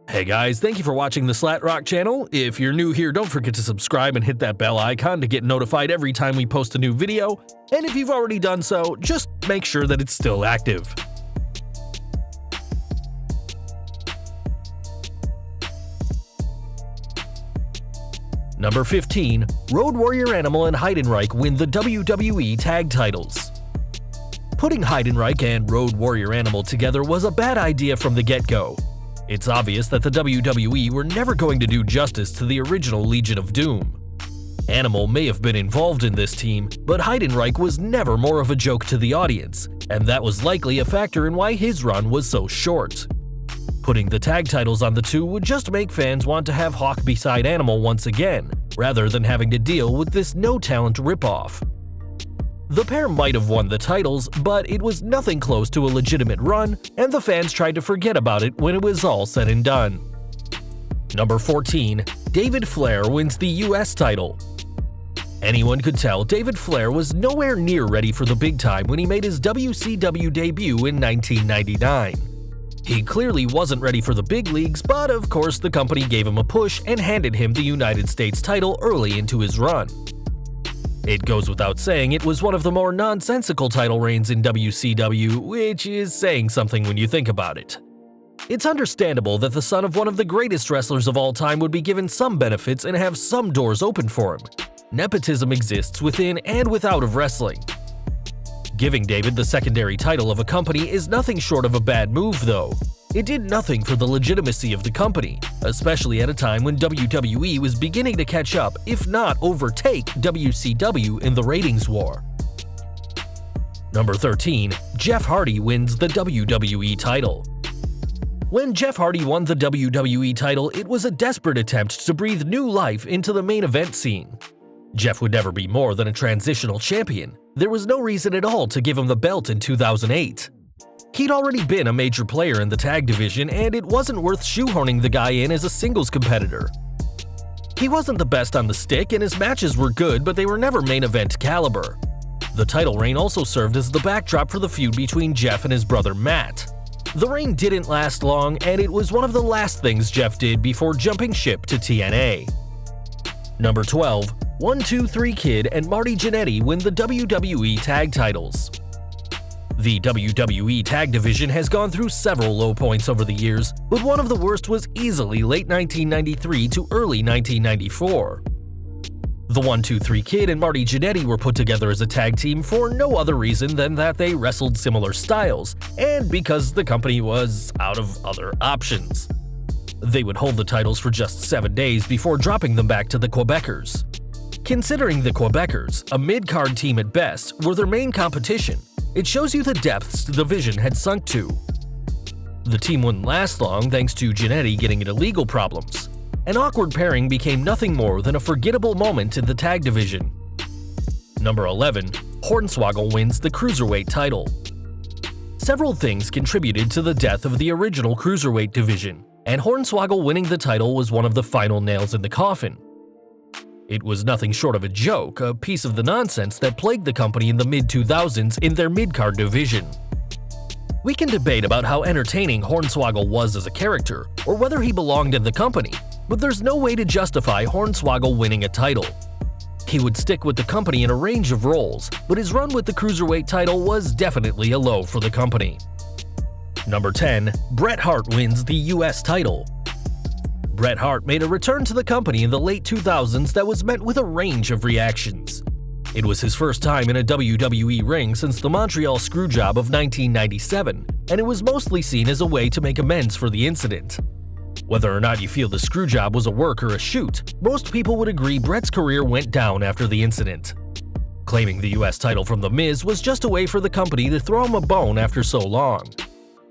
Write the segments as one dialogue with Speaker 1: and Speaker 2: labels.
Speaker 1: Hey guys, thank you for watching the SlatRock channel. If you're new here, don't forget to subscribe and hit that bell icon to get notified every time we post a new video. And if you've already done so, just make sure that it's still active. Number 15. Road Warrior Animal and Heidenreich win the WWE tag titles. Putting Heidenreich and Road Warrior Animal together was a bad idea from the get-go. It's obvious that the WWE were never going to do justice to the original Legion of Doom. Animal may have been involved in this team, but Heidenreich was never more of a joke to the audience, and that was likely a factor in why his run was so short. Putting the tag titles on the two would just make fans want to have Hawk beside Animal once again, rather than having to deal with this no-talent ripoff. The pair might have won the titles, but it was nothing close to a legitimate run, and the fans tried to forget about it when it was all said and done. Number 14. David Flair wins the US title. Anyone could tell David Flair was nowhere near ready for the big time when he made his WCW debut in 1999. He clearly wasn't ready for the big leagues, but of course the company gave him a push and handed him the United States title early into his run. It goes without saying it was one of the more nonsensical title reigns in WCW, which is saying something when you think about it. It's understandable that the son of one of the greatest wrestlers of all time would be given some benefits and have some doors open for him. Nepotism exists within and without of wrestling. Giving David the secondary title of a company is nothing short of a bad move, though. It did nothing for the legitimacy of the company, especially at a time when WWE was beginning to catch up, if not overtake, WCW in the ratings war. Number 13. Jeff Hardy wins the WWE title. When Jeff Hardy won the WWE title, it was a desperate attempt to breathe new life into the main event scene. Jeff would never be more than a transitional champion. There was no reason at all to give him the belt in 2008. He'd already been a major player in the tag division, and it wasn't worth shoehorning the guy in as a singles competitor. He wasn't the best on the stick, and his matches were good, but they were never main event caliber. The title reign also served as the backdrop for the feud between Jeff and his brother Matt. The reign didn't last long, and it was one of the last things Jeff did before jumping ship to TNA. Number 12. 1-2-3 Kid and Marty Jannetty win the WWE tag titles. The WWE tag division has gone through several low points over the years, but one of the worst was easily late 1993 to early 1994. The 1-2-3 Kid and Marty Jannetty were put together as a tag team for no other reason than that they wrestled similar styles, and because the company was out of other options. They would hold the titles for just 7 days before dropping them back to the Quebecers. Considering the Quebecers, a mid-card team at best, were their main competition, it shows you the depths the division had sunk to. The team wouldn't last long thanks to Jannetty getting into legal problems. An awkward pairing became nothing more than a forgettable moment in the tag division. Number 11. Hornswoggle wins the Cruiserweight title. Several things contributed to the death of the original Cruiserweight division, and Hornswoggle winning the title was one of the final nails in the coffin. It was nothing short of a joke, a piece of the nonsense that plagued the company in the mid-2000s in their mid-card division. We can debate about how entertaining Hornswoggle was as a character, or whether he belonged in the company, but there's no way to justify Hornswoggle winning a title. He would stick with the company in a range of roles, but his run with the Cruiserweight title was definitely a low for the company. Number 10. Bret Hart wins the US title. Bret Hart made a return to the company in the late 2000s that was met with a range of reactions. It was his first time in a WWE ring since the Montreal Screwjob of 1997, and it was mostly seen as a way to make amends for the incident. Whether or not you feel the Screwjob was a work or a shoot, most people would agree Bret's career went down after the incident. Claiming the US title from The Miz was just a way for the company to throw him a bone after so long.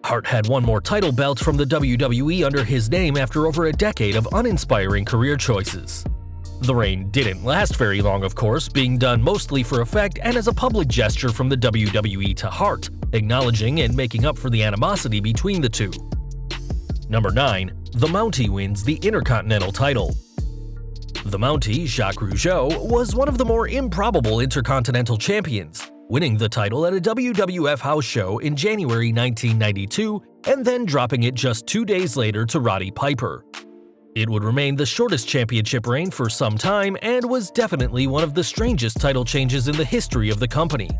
Speaker 1: Hart had one more title belt from the WWE under his name after over a decade of uninspiring career choices. The reign didn't last very long, of course, being done mostly for effect and as a public gesture from the WWE to Hart, acknowledging and making up for the animosity between the two. Number 9. The MOUNTIE wins the Intercontinental title. The MOUNTIE, Jacques Rougeau, was one of the more improbable Intercontinental champions. winning the title at a WWF house show in January 1992 and then dropping it just 2 days later to Roddy Piper. It would remain the shortest championship reign for some time and was definitely one of the strangest title changes in the history of the company.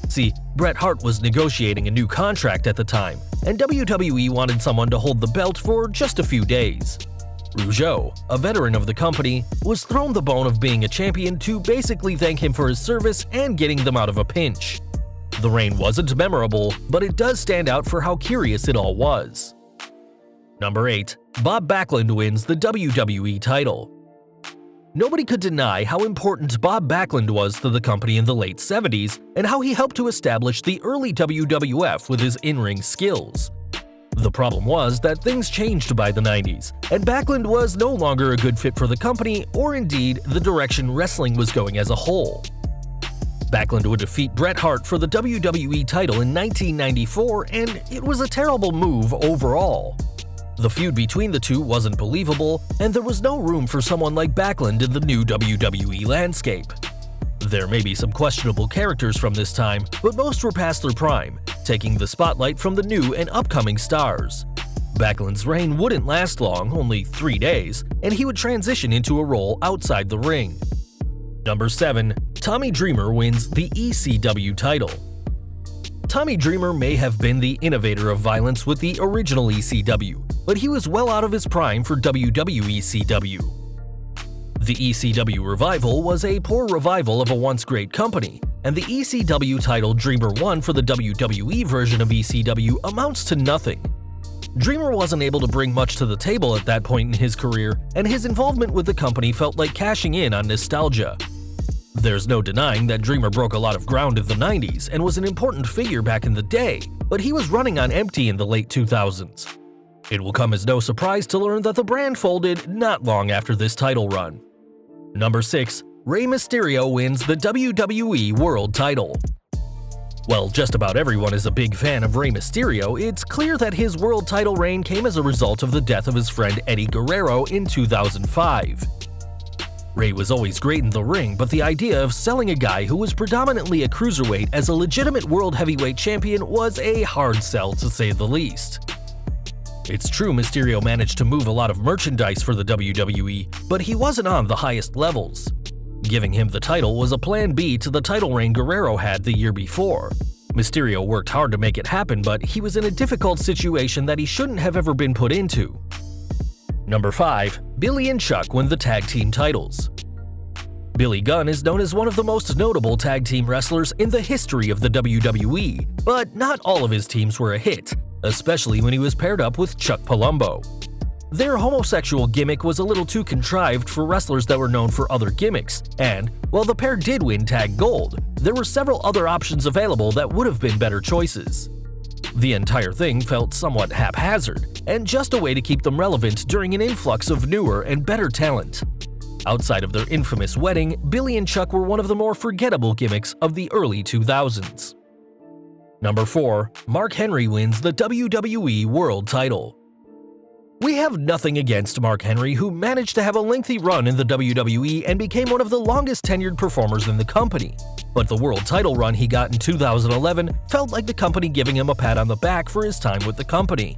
Speaker 1: See, Bret Hart was negotiating a new contract at the time, and WWE wanted someone to hold the belt for just a few days. Rougeau, a veteran of the company, was thrown the bone of being a champion to basically thank him for his service and getting them out of a pinch. The reign wasn't memorable, but it does stand out for how curious it all was. Number 8. Bob Backlund wins the WWE title. Nobody could deny how important Bob Backlund was to the company in the late 70s and how he helped to establish the early WWF with his in-ring skills. The problem was that things changed by the 90s, and Backlund was no longer a good fit for the company or indeed the direction wrestling was going as a whole. Backlund would defeat Bret Hart for the WWE title in 1994, and it was a terrible move overall. The feud between the two wasn't believable, and there was no room for someone like Backlund in the new WWE landscape. There may be some questionable characters from this time, but most were past their prime, taking the spotlight from the new and upcoming stars. Backlund's reign wouldn't last long, only 3 days, and he would transition into a role outside the ring. Number 7. Tommy Dreamer wins the ECW title. Tommy Dreamer may have been the innovator of violence with the original ECW, but he was well out of his prime for WWECW. The ECW revival was a poor revival of a once great company, and the ECW title Dreamer won for the WWE version of ECW amounts to nothing. Dreamer wasn't able to bring much to the table at that point in his career, and his involvement with the company felt like cashing in on nostalgia. There's no denying that Dreamer broke a lot of ground in the 90s and was an important figure back in the day, but he was running on empty in the late 2000s. It will come as no surprise to learn that the brand folded not long after this title run. Number 6. Rey Mysterio wins the WWE World title. While just about everyone is a big fan of Rey Mysterio, it's clear that his world title reign came as a result of the death of his friend Eddie Guerrero in 2005. Rey was always great in the ring, but the idea of selling a guy who was predominantly a cruiserweight as a legitimate world heavyweight champion was a hard sell to say the least. It's true Mysterio managed to move a lot of merchandise for the WWE, but he wasn't on the highest levels. Giving him the title was a plan B to the title reign Guerrero had the year before. Mysterio worked hard to make it happen, but he was in a difficult situation that he shouldn't have ever been put into. Number 5. Billy and Chuck win the tag team titles. Billy Gunn is known as one of the most notable tag team wrestlers in the history of the WWE, but not all of his teams were a hit, especially when he was paired up with Chuck Palumbo. Their homosexual gimmick was a little too contrived for wrestlers that were known for other gimmicks, and while the pair did win Tag Gold, there were several other options available that would have been better choices. The entire thing felt somewhat haphazard, and just a way to keep them relevant during an influx of newer and better talent. Outside of their infamous wedding, Billy and Chuck were one of the more forgettable gimmicks of the early 2000s. Number 4. Mark Henry wins the WWE World title. We have nothing against Mark Henry, who managed to have a lengthy run in the WWE and became one of the longest tenured performers in the company. But the world title run he got in 2011 felt like the company giving him a pat on the back for his time with the company.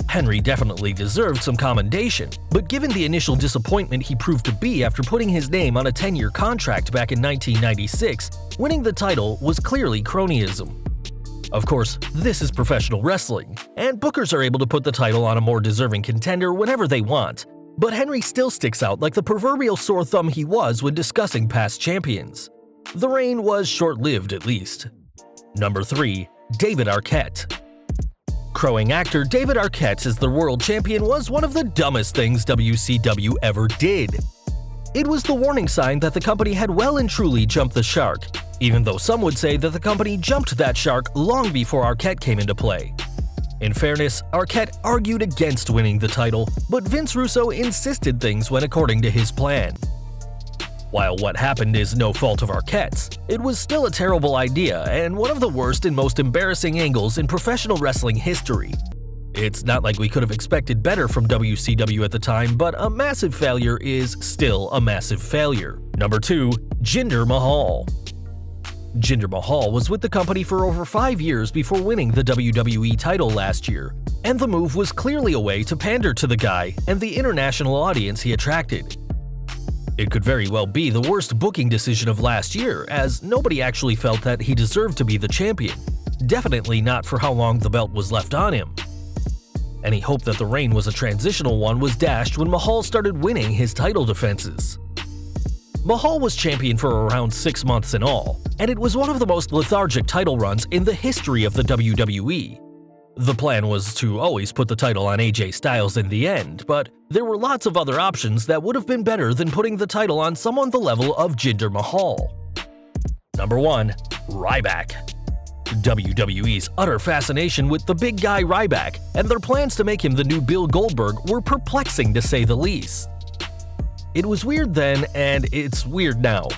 Speaker 1: Henry definitely deserved some commendation, but given the initial disappointment he proved to be after putting his name on a 10-year contract back in 1996, winning the title was clearly cronyism. Of course, this is professional wrestling, and bookers are able to put the title on a more deserving contender whenever they want, but Henry still sticks out like the proverbial sore thumb he was when discussing past champions. The reign was short-lived at least. Number 3. David Arquette. Crowing actor David Arquette as the world champion was one of the dumbest things WCW ever did. It was the warning sign that the company had well and truly jumped the shark, even though some would say that the company jumped that shark long before Arquette came into play. In fairness, Arquette argued against winning the title, but Vince Russo insisted things went according to his plan. While what happened is no fault of Arquette's, it was still a terrible idea and one of the worst and most embarrassing angles in professional wrestling history. It's not like we could have expected better from WCW at the time, but a massive failure is still a massive failure. Number 2. Jinder Mahal. Jinder Mahal was with the company for over 5 years before winning the WWE title last year, and the move was clearly a way to pander to the guy and the international audience he attracted. It could very well be the worst booking decision of last year, as nobody actually felt that he deserved to be the champion, definitely not for how long the belt was left on him. Any hope that the reign was a transitional one was dashed when Mahal started winning his title defenses. Mahal was champion for around 6 months in all, and it was one of the most lethargic title runs in the history of the WWE. The plan was to always put the title on AJ Styles in the end, but there were lots of other options that would have been better than putting the title on someone the level of Jinder Mahal. Number 1. Ryback. WWE's utter fascination with the big guy Ryback and their plans to make him the new Bill Goldberg were perplexing to say the least. It was weird then, and it's weird now.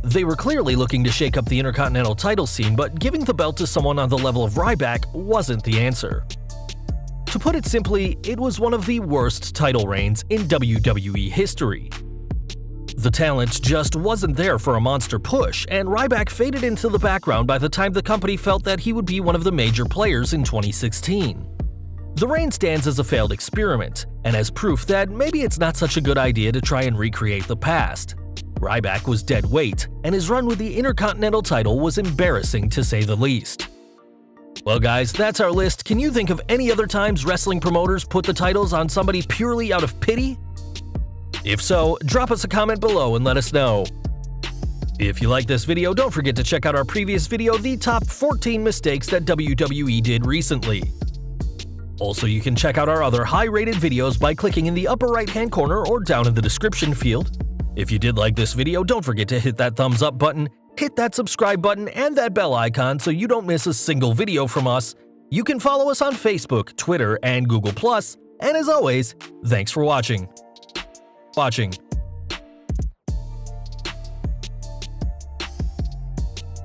Speaker 1: They were clearly looking to shake up the Intercontinental title scene, but giving the belt to someone on the level of Ryback wasn't the answer. To put it simply, it was one of the worst title reigns in WWE history. The talent just wasn't there for a monster push, and Ryback faded into the background by the time the company felt that he would be one of the major players in 2016. The reign stands as a failed experiment, and as proof that maybe it's not such a good idea to try and recreate the past. Ryback was dead weight, and his run with the Intercontinental title was embarrassing to say the least. Well guys, that's our list. Can you think of any other times wrestling promoters put the titles on somebody purely out of pity? If so, drop us a comment below and let us know. If you like this video, don't forget to check out our previous video, the top 14 mistakes that WWE did recently. Also, you can check out our other high-rated videos by clicking in the upper right-hand corner or down in the description field. If you did like this video, don't forget to hit that thumbs up button, hit that subscribe button, and that bell icon so you don't miss a single video from us. You can follow us on Facebook, Twitter, and Google+, and as always, thanks for watching.